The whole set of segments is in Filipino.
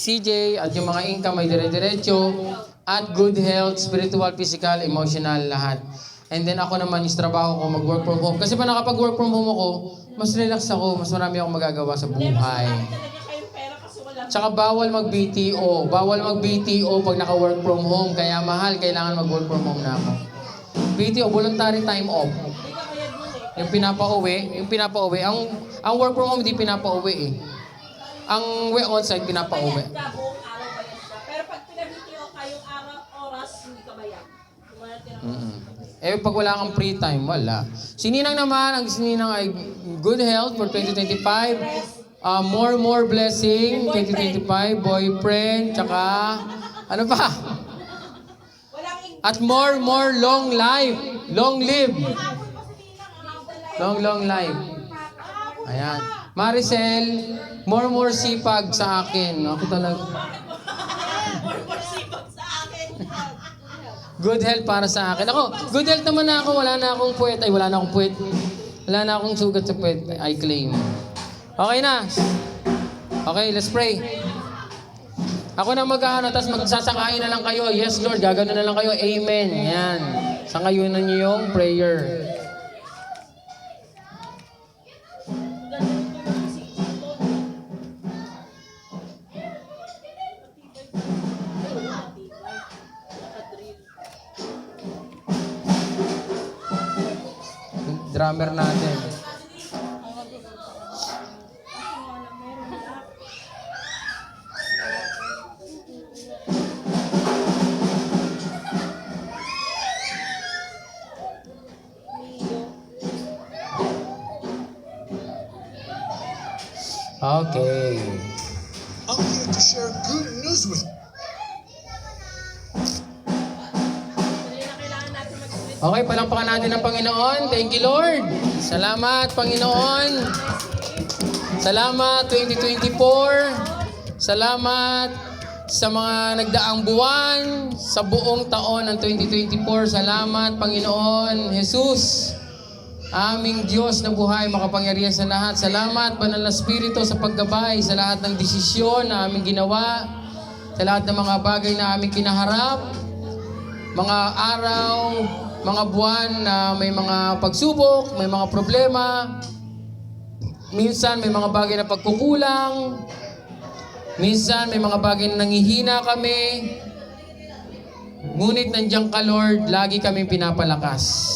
CJ at yung mga income ay dire-diretso at good health, spiritual, physical, emotional, lahat. And then ako naman is trabaho ko, mag-work from home. Kasi pa nakapag-work from home ako, mas relax ako, mas marami akong magagawa sa buhay. Tsaka bawal mag-BTO. Bawal mag-BTO pag naka-work from home. Kaya mahal, kailangan mag-work from home na ako. BTO, voluntary time off. Yung pinapa-uwi. Ang work from home hindi pinapa-uwi eh. Ang on-site pinapa-uwi. Pero pag pinag-BTO kayong oras, hindi ka bayad. Eh, pag wala kang free time, wala. Sininang naman, ang sininang ay good health for 2025. More blessing, 2025, boyfriend, tsaka, ano pa? At more long life, long live. Long life. Ayan. Maricel, more sipag sa akin. Ako talaga. More sipag sa akin. Good health para sa akin. Ako, good health naman na ako. Wala na akong puwet. Ay, wala na akong puwet. Wala na akong sugat sa puwet. I claim. Okay na. Okay, let's pray. Ako na mag-ano, tapos magsasakain na lang kayo. Yes, Lord, gagano na lang kayo. Amen. Yan. Sangayunan niyo yung prayer. Drummer natin. Okay. I'm here to share good news with you. Okay, palakpakan natin ang Panginoon. Thank you, Lord. Salamat, Panginoon. Salamat, 2024. Salamat sa mga nagdaang buwan, sa buong taon ng 2024. Salamat, Panginoon Jesus. Aming Diyos na buhay, makapangyarihan sa lahat. Salamat, Banal na Espiritu, sa paggabay sa lahat ng desisyon na aming ginawa, sa lahat ng mga bagay na aming kinaharap, mga araw, mga buwan na may mga pagsubok, may mga problema, minsan may mga bagay na pagkukulang, minsan may mga bagay na nangihina kami, ngunit nandiyan ka, Lord, lagi kami pinapalakas.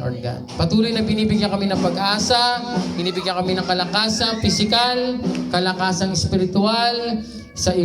Lord God. Patuloy na binibigyan kami ng pag-asa, binibigyan kami ng kalakasan, physical, kalakasan spiritual, sa